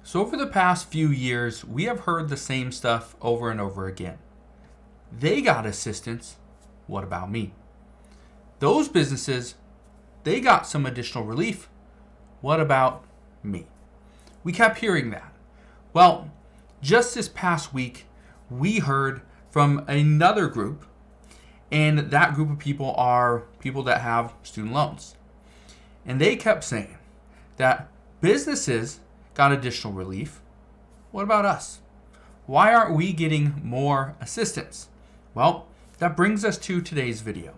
So over the past few years, we have heard the same stuff over and over again. They got assistance. What about me? Those businesses, they got some additional relief. What about me? We kept hearing that. Well, just this past week, we heard from another group, and that group of people are people that have student loans. And they kept saying that businesses got additional relief. What about us? Why aren't we getting more assistance? Well, that brings us to today's video.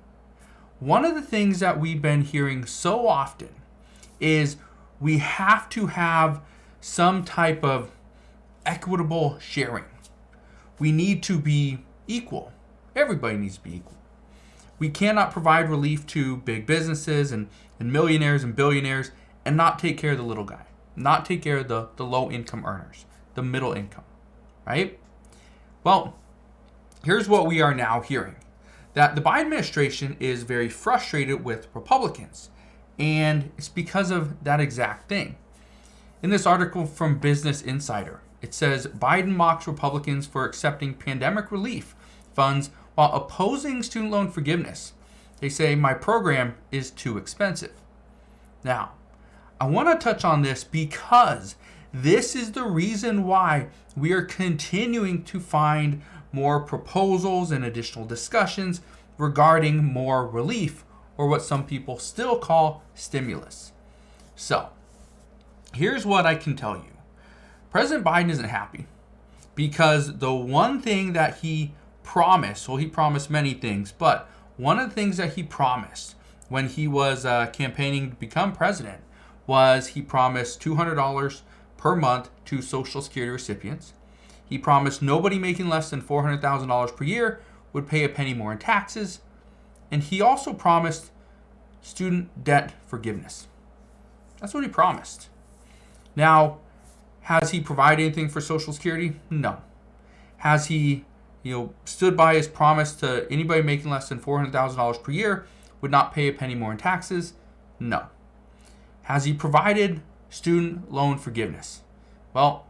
One of the things that we've been hearing so often is we have to have some type of equitable sharing. We need to be equal. Everybody needs to be equal. We cannot provide relief to big businesses and millionaires and billionaires and not take care of the little guy, not take care of the low income earners, the middle income, right? Well, here's what we are now hearing, that the Biden administration is very frustrated with Republicans, and it's because of that exact thing. In this article from Business Insider, it says Biden mocks Republicans for accepting pandemic relief funds while opposing student loan forgiveness. They say, my program is too expensive. Now, I want to touch on this because this is the reason why we are continuing to find more proposals and additional discussions regarding more relief, or what some people still call stimulus. So, here's what I can tell you. President Biden isn't happy because the one thing that he promised, well, he promised many things, but one of the things that he promised when he was campaigning to become president was he promised $200 per month to Social Security recipients. He promised nobody making less than $400,000 per year would pay a penny more in taxes. And he also promised student debt forgiveness. That's what he promised. Now, has he provided anything for Social Security? No. Has he, stood by his promise to anybody making less than $400,000 per year would not pay a penny more in taxes? No. Has he provided student loan forgiveness? Well,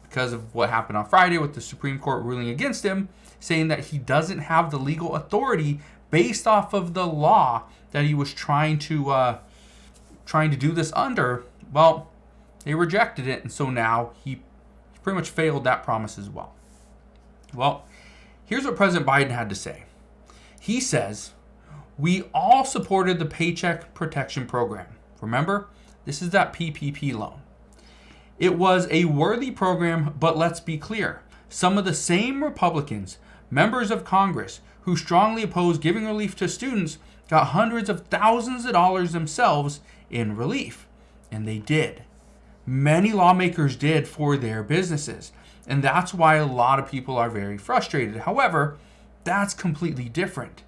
because of what happened on Friday with the Supreme Court ruling against him, saying that he doesn't have the legal authority based off of the law that he was trying to do this under. Well, they rejected it, and so now he pretty much failed that promise as well. Well, here's what President Biden had to say. He says, we all supported the Paycheck Protection Program. Remember, this is that PPP loan. It was a worthy program, but let's be clear. Some of the same Republicans, members of Congress, who strongly oppose giving relief to students got hundreds of thousands of dollars themselves in relief. And they did. Many lawmakers did for their businesses. And that's why a lot of people are very frustrated. However, that's completely different.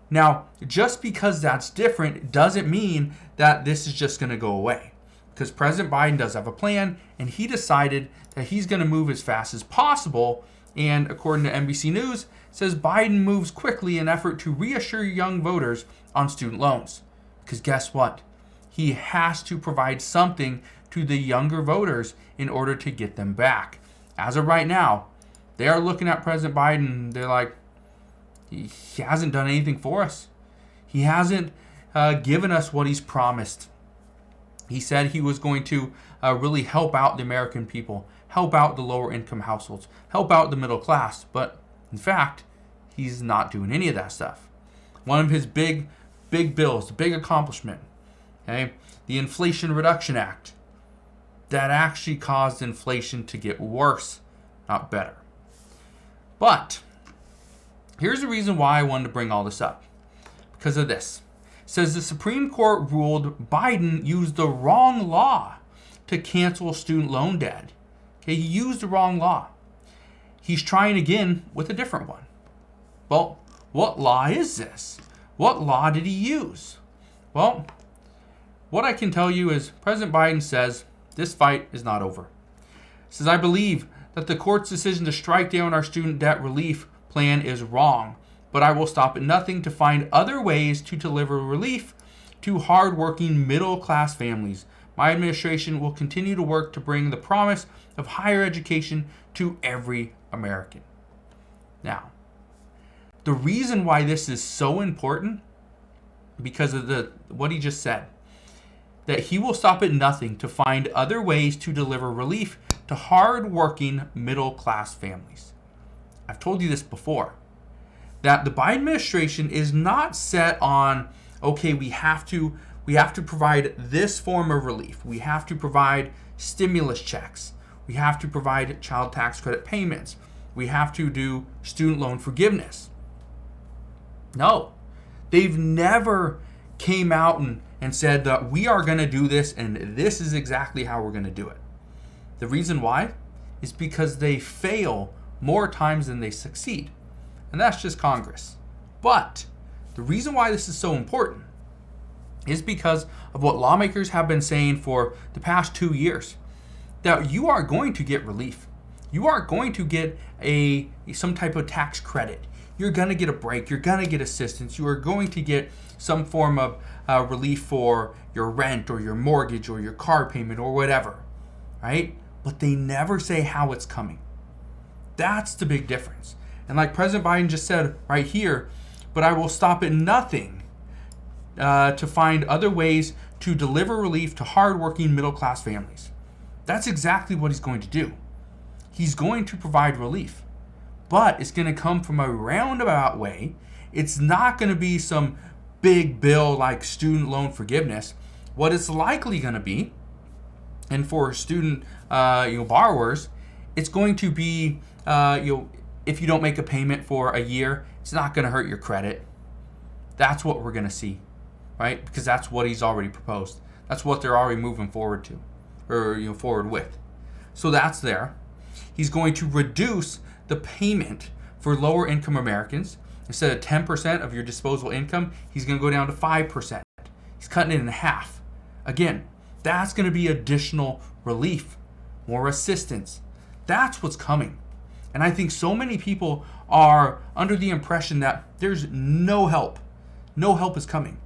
Now, just because that's different doesn't mean that this is just going to go away. Because President Biden does have a plan, and he decided that he's going to move as fast as possible. And according to NBC News, says Biden moves quickly in effort to reassure young voters on student loans. Because guess what? He has to provide something to the younger voters in order to get them back. As of right now, they are looking at President Biden. They're like, he hasn't done anything for us. He hasn't given us what he's promised. He said he was going to really help out the American people, help out the lower income households, help out the middle class. But in fact, he's not doing any of that stuff. One of his big bills, the big accomplishment, okay, the Inflation Reduction Act, that actually caused inflation to get worse, not better. But here's the reason why I wanted to bring all this up. Because of this. It says the Supreme Court ruled Biden used the wrong law to cancel student loan debt. Okay, he used the wrong law. He's trying again with a different one. Well, what law is this? What law did he use? Well, what I can tell you is President Biden says this fight is not over. He says, I believe that the court's decision to strike down our student debt relief plan is wrong, but I will stop at nothing to find other ways to deliver relief to hardworking middle-class families My administration will continue to work to bring the promise of higher education to every American. Now, the reason why this is so important, because of what he just said, that he will stop at nothing to find other ways to deliver relief to hard-working middle-class families. I've told you this before, that the Biden administration is not set on, okay, we have to provide this form of relief. We have to provide stimulus checks. We have to provide child tax credit payments. We have to do student loan forgiveness. No, they've never came out and said that we are going to do this and this is exactly how we're going to do it. The reason why is because they fail more times than they succeed. And that's just Congress. But the reason why this is so important is because of what lawmakers have been saying for the past 2 years, that you are going to get relief. You are going to get some type of tax credit. You're going to get a break. You're going to get assistance. You are going to get some form of relief for your rent or your mortgage or your car payment or whatever, right? But they never say how it's coming. That's the big difference. And like President Biden just said right here, but I will stop at nothing to find other ways to deliver relief to hardworking middle-class families. That's exactly what he's going to do. He's going to provide relief, but it's going to come from a roundabout way. It's not going to be some big bill like student loan forgiveness. What it's likely going to be, and for student borrowers, it's going to be if you don't make a payment for a year, it's not going to hurt your credit. That's what we're going to see, right? Because that's what he's already proposed. That's what they're already moving forward to, or forward with. So that's there. He's going to reduce the payment for lower income Americans. Instead of 10% of your disposable income, he's going to go down to 5%. He's cutting it in half. Again, that's going to be additional relief, more assistance. That's what's coming. And I think so many people are under the impression that there's no help. No help is coming.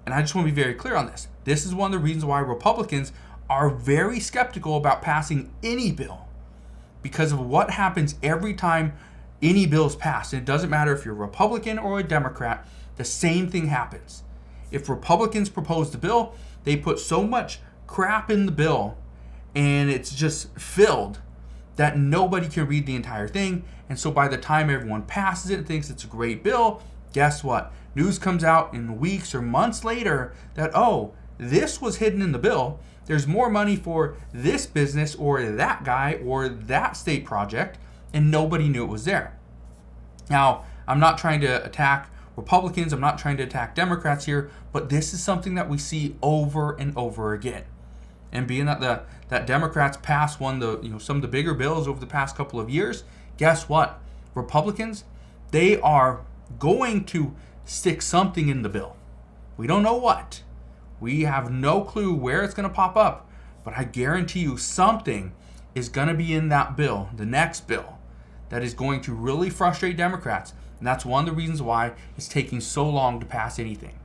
And I just want to be very clear on this. This is one of the reasons why Republicans are very skeptical about passing any bill, because of what happens every time any bill is passed. And it doesn't matter if you're a Republican or a Democrat, the same thing happens. If Republicans propose the bill, they put so much crap in the bill and it's just filled that nobody can read the entire thing. And so by the time everyone passes it and thinks it's a great bill, guess what? News comes out in weeks or months later that, oh, this was hidden in the bill. There's more money for this business or that guy or that state project, and nobody knew it was there. Now, I'm not trying to attack Republicans. I'm not trying to attack Democrats here, but this is something that we see over and over again. And being that that Democrats passed some of the bigger bills over the past couple of years, guess what? Republicans, they are going to stick something in the bill. We don't know what. We have no clue where it's going to pop up, but I guarantee you something is going to be in that bill, the next bill, that is going to really frustrate Democrats. And that's one of the reasons why it's taking so long to pass anything.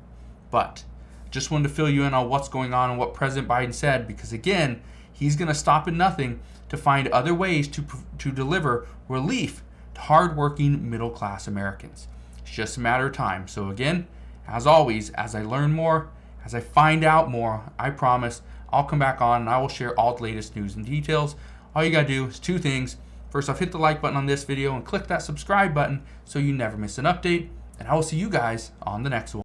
But just wanted to fill you in on what's going on and what President Biden said, because again, he's going to stop at nothing to find other ways to deliver relief to hardworking middle-class Americans. It's just a matter of time. So again, as always, as I learn more, as I find out more, I promise I'll come back on and I will share all the latest news and details. All you got to do is two things. First off, hit the like button on this video and click that subscribe button so you never miss an update. And I will see you guys on the next one.